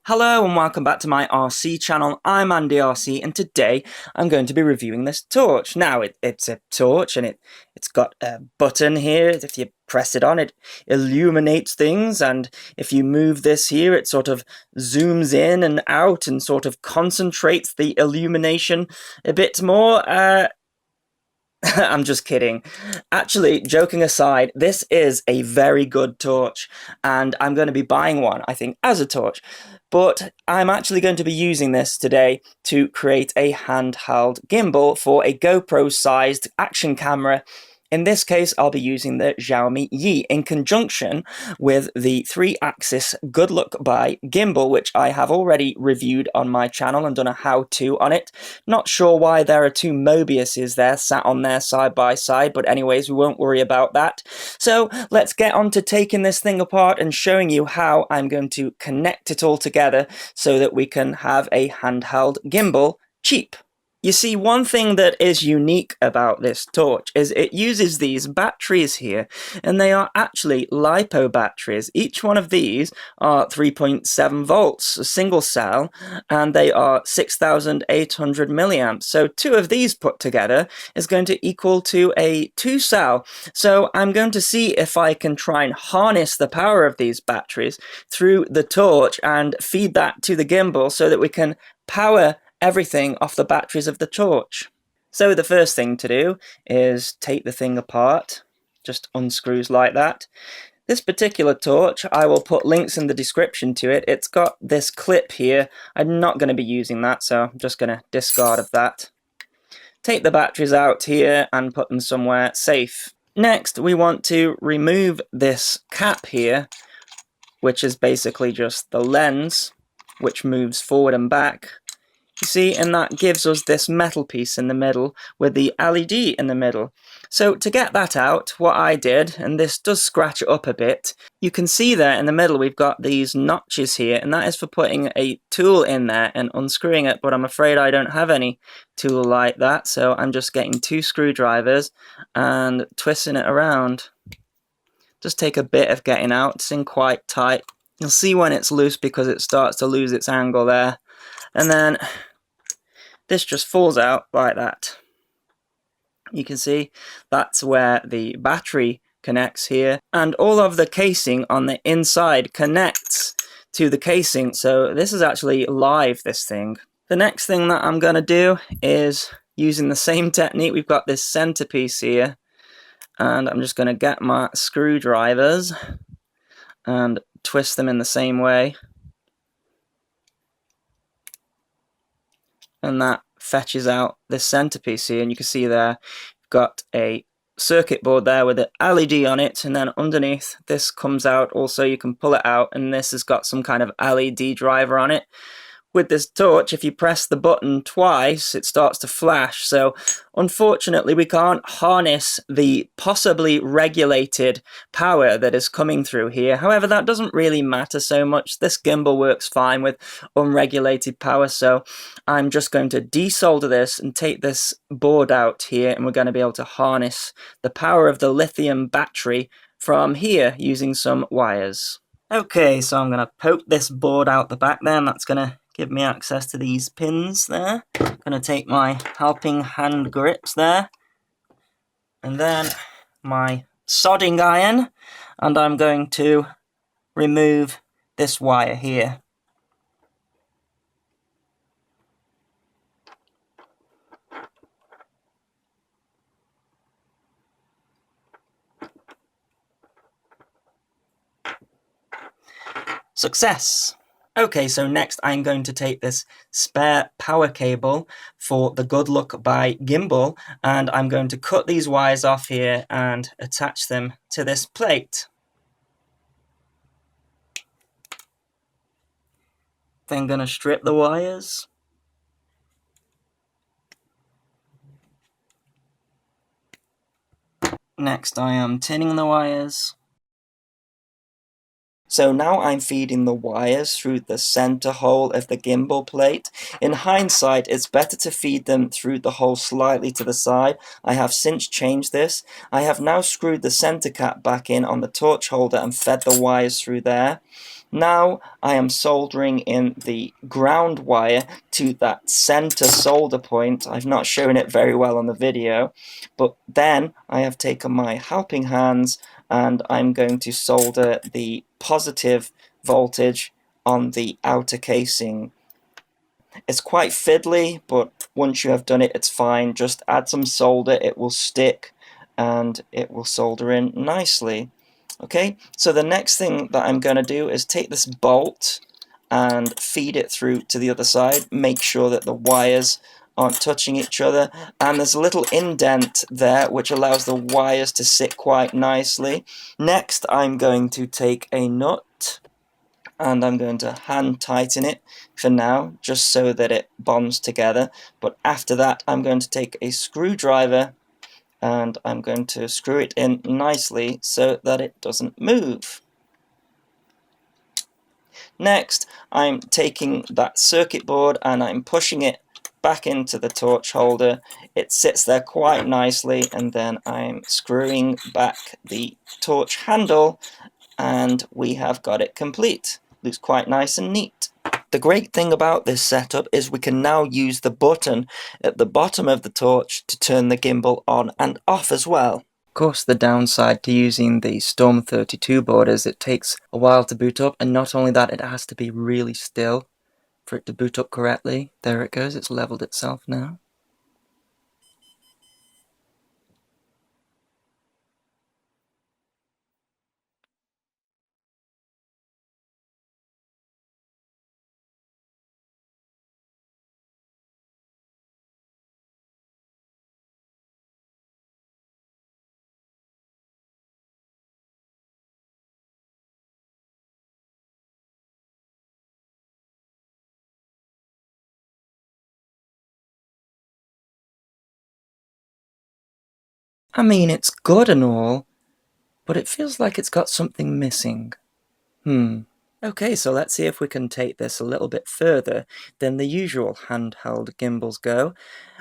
Hello and welcome back to my RC channel. I'm Andy RC and today I'm going to be reviewing this torch. Now it's a torch and it's got a button here. If you press it on, it illuminates things, and if you move this here it sort of zooms in and out and sort of concentrates the illumination a bit more. I'm just kidding. Actually, joking aside, this is a very good torch, and I'm going to be buying one, I think, as a torch. But I'm actually going to be using this today to create a handheld gimbal for a GoPro-sized action camera. In this case, I'll be using the Xiaomi Yi in conjunction with the 3-axis Goodluckbuy gimbal, which I have already reviewed on my channel and done a how-to on it. Not sure why there are two Mobiuses there sat on there side by side, but anyways, we won't worry about that. So let's get on to taking this thing apart and showing you how I'm going to connect it all together so that we can have a handheld gimbal cheap. You see, one thing that is unique about this torch is it uses these batteries here, and they are actually LiPo batteries. Each one of these are 3.7 volts, a single cell, and they are 6,800 milliamps. So two of these put together is going to equal to a 2-cell. So I'm going to see if I can try and harness the power of these batteries through the torch and feed that to the gimbal so that we can power everything off the batteries of the torch. So the first thing to do is take the thing apart, just unscrews like that. This particular torch, I will put links in the description to it. It's got this clip here. I'm not going to be using that, so I'm just going to discard of that. Take the batteries out here and put them somewhere safe. Next, we want to remove this cap here, which is basically just the lens, which moves forward and back. You see, and that gives us this metal piece in the middle with the LED in the middle. So to get that out, what I did, and this does scratch it up a bit, you can see there in the middle we've got these notches here, and that is for putting a tool in there and unscrewing it, but I'm afraid I don't have any tool like that, so I'm just getting 2 screwdrivers and twisting it around. Just take a bit of getting out, it's in quite tight. You'll see when it's loose because it starts to lose its angle there. And then this just falls out like that. You can see that's where the battery connects here, and all of the casing on the inside connects to the casing. So this is actually live, this thing. The next thing that I'm going to do is using the same technique. We've got this centerpiece here, and I'm just going to get my screwdrivers and twist them in the same way. And that fetches out this centerpiece here, and you can see there you've got a circuit board there with an LED on it, and then underneath this comes out also. You can pull it out, and this has got some kind of LED driver on it. With this torch, if you press the button twice, it starts to flash. So unfortunately, we can't harness the possibly regulated power that is coming through here. However, that doesn't really matter so much. This gimbal works fine with unregulated power. So I'm just going to desolder this and take this board out here, and we're going to be able to harness the power of the lithium battery from here using some wires. Okay, so I'm going to poke this board out the back there, and that's going to give me access to these pins there. I'm going to take my helping hand grips there, and then my soldering iron, and I'm going to remove this wire here. Success! Okay, so next I'm going to take this spare power cable for the Goodluckbuy gimbal, and I'm going to cut these wires off here and attach them to this plate. Then going to strip the wires. Next I am tinning the wires. So now I'm feeding the wires through the center hole of the gimbal plate. In hindsight, it's better to feed them through the hole slightly to the side. I have since changed this. I have now screwed the center cap back in on the torch holder and fed the wires through there. Now I am soldering in the ground wire to that center solder point. I've not shown it very well on the video, but then I have taken my helping hands and I'm going to solder the positive voltage on the outer casing. It's quite fiddly, but once you have done it, it's fine. Just add some solder, it will stick, and it will solder in nicely. Okay, so the next thing that I'm going to do is take this bolt and feed it through to the other side. Make sure that the wires aren't touching each other, and there's a little indent there which allows the wires to sit quite nicely. Next, I'm going to take a nut and I'm going to hand tighten it for now, just so that it bonds together. But after that, I'm going to take a screwdriver and I'm going to screw it in nicely so that it doesn't move. Next, I'm taking that circuit board and I'm pushing it back into the torch holder. It sits there quite nicely, and then I'm screwing back the torch handle and we have got it complete. Looks quite nice and neat. The great thing about this setup is we can now use the button at the bottom of the torch to turn the gimbal on and off as well. Of course, the downside to using the Storm 32 board is it takes a while to boot up, and not only that, it has to be really still for it to boot up correctly. There it goes, it's leveled itself now. I mean, it's good and all, but it feels like it's got something missing. Okay, so let's see if we can take this a little bit further than the usual handheld gimbals go.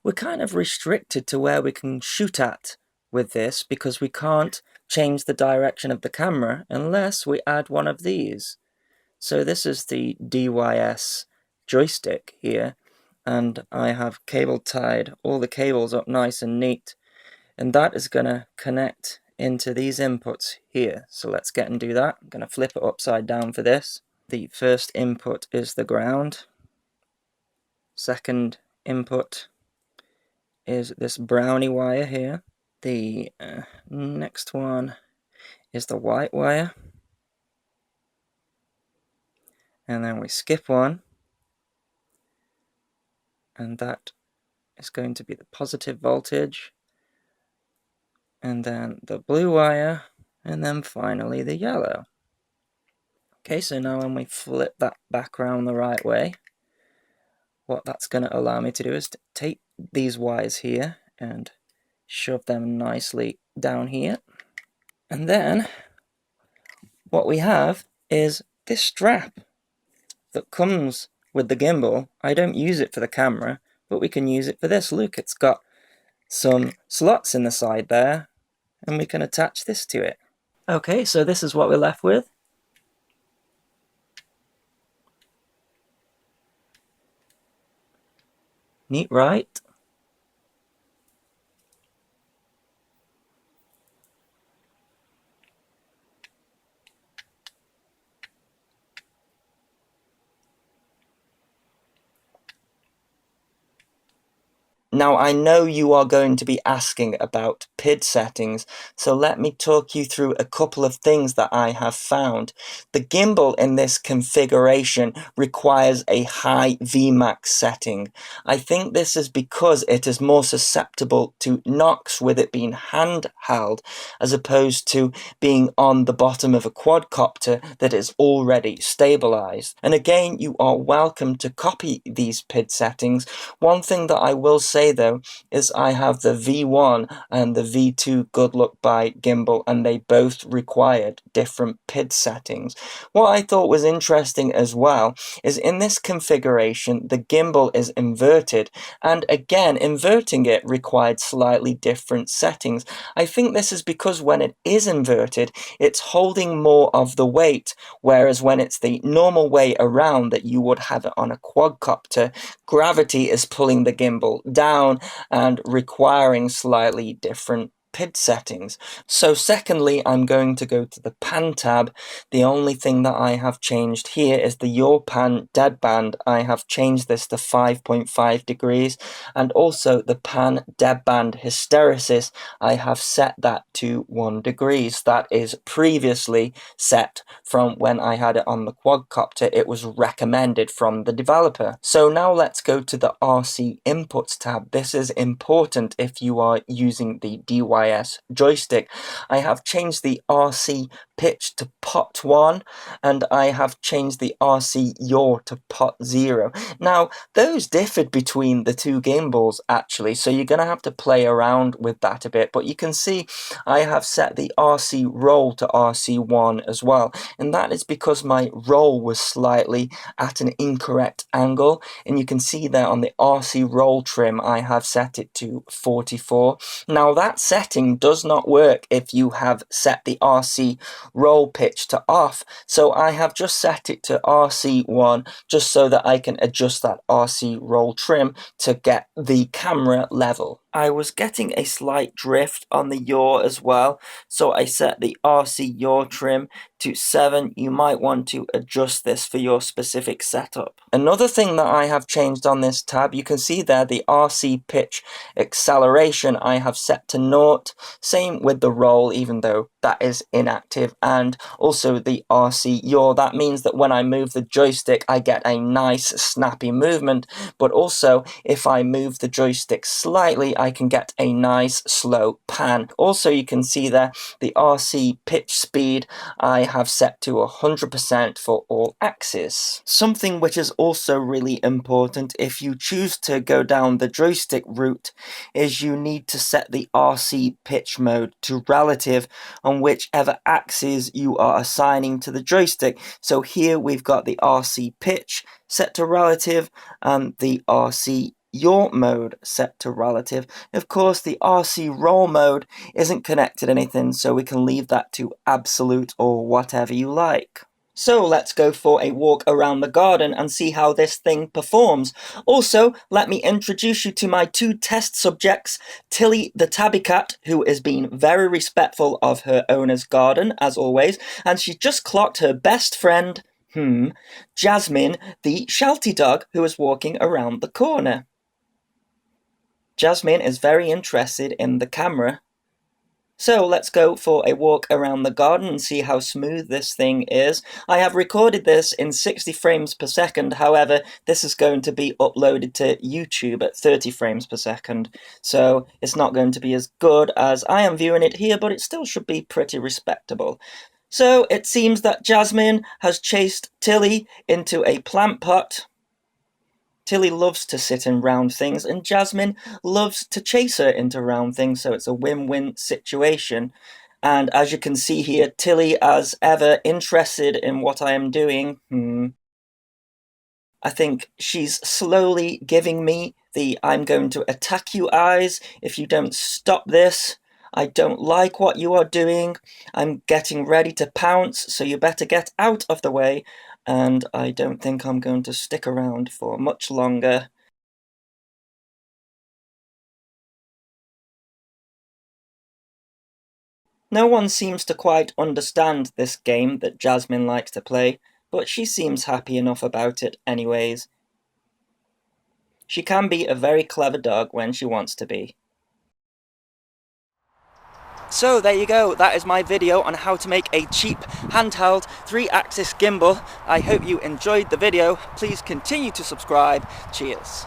We're kind of restricted to where we can shoot at with this because we can't change the direction of the camera unless we add one of these. So this is the DYS joystick here, and I have cable tied all the cables up nice and neat, and that is going to connect into these inputs here. So let's get and do that. I'm going to flip it upside down for this. The first input is the ground. Second input is this brownie wire here. The next one is the white wire. And then we skip one. And that is going to be the positive voltage. And then the blue wire. And then finally the yellow. Okay, so now when we flip that back around the right way, what that's going to allow me to do is to take these wires here and shove them nicely down here. And then what we have is this strap that comes with the gimbal. I don't use it for the camera, but we can use it for this. Look, it's got some slots in the side there, and we can attach this to it. Okay, so this is what we're left with. Neat, right? Now, I know you are going to be asking about PID settings, so let me talk you through a couple of things that I have found. The gimbal in this configuration requires a high Vmax setting. I think this is because it is more susceptible to knocks with it being handheld, as opposed to being on the bottom of a quadcopter that is already stabilized. And again, you are welcome to copy these PID settings. One thing that I will say say though is I have the V1 and the V2 Goodluckbuy gimbal, and they both required different PID settings. What I thought was interesting as well is in this configuration the gimbal is inverted, and again inverting it required slightly different settings. I think this is because when it is inverted it's holding more of the weight, whereas when it's the normal way around that you would have it on a quadcopter, gravity is pulling the gimbal down and requiring slightly different PID settings. So secondly, I'm going to go to the pan tab. The only thing that I have changed here is the yaw pan deadband. I have changed this to 5.5 degrees, and also the pan deadband hysteresis, I have set that to 1 degrees. That is previously set from when I had it on the quadcopter. It was recommended from the developer. So now let's go to the RC inputs tab. This is important if you are using the DJI joystick. I have changed the RC pitch to pot 1, and I have changed the RC yaw to pot 0. Now those differed between the two gimbals actually, so you're going to have to play around with that a bit, but you can see I have set the RC roll to RC1 as well, and that is because my roll was slightly at an incorrect angle, and you can see there on the RC roll trim I have set it to 44. Now that setting does not work if you have set the RC roll pitch to off, so I have just set it to RC1 just so that I can adjust that RC roll trim to get the camera level. I was getting a slight drift on the yaw as well, so I set the RC yaw trim to 7. You might want to adjust this for your specific setup. Another thing that I have changed on this tab, you can see there the RC pitch acceleration I have set to 0. Same with the roll, even though that is inactive, and also the RC yaw. That means that when I move the joystick I get a nice snappy movement, but also if I move the joystick slightly I can get a nice slow pan. Also you can see there the RC pitch speed I have set to 100% for all axes. Something which is also really important if you choose to go down the joystick route is you need to set the RC pitch mode to relative on whichever axis you are assigning to the joystick. So here we've got the RC pitch set to relative and the RC yaw mode set to relative. Of course the RC roll mode isn't connected to anything, so we can leave that to absolute or whatever you like. So let's go for a walk around the garden and see how this thing performs. Also, let me introduce you to my 2 test subjects, Tilly the tabby cat, who is being very respectful of her owner's garden as always, and she just clocked her best friend, Jasmine, the Sheltie dog, who is walking around the corner. Jasmine is very interested in the camera. So let's go for a walk around the garden and see how smooth this thing is. I have recorded this in 60 frames per second, however this is going to be uploaded to YouTube at 30 frames per second, so it's not going to be as good as I am viewing it here, but it still should be pretty respectable. So it seems that Jasmine has chased Tilly into a plant pot. Tilly loves to sit in round things, and Jasmine loves to chase her into round things, so it's a win-win situation. And as you can see here, Tilly, as ever, interested in what I am doing. I think she's slowly giving me the "I'm going to attack you" eyes. If you don't stop this, I don't like what you are doing. I'm getting ready to pounce, so you better get out of the way. And I don't think I'm going to stick around for much longer. No one seems to quite understand this game that Jasmine likes to play, but she seems happy enough about it anyways. She can be a very clever dog when she wants to be. So there you go, that is my video on how to make a cheap handheld 3-axis gimbal. I hope you enjoyed the video. Please continue to subscribe. Cheers.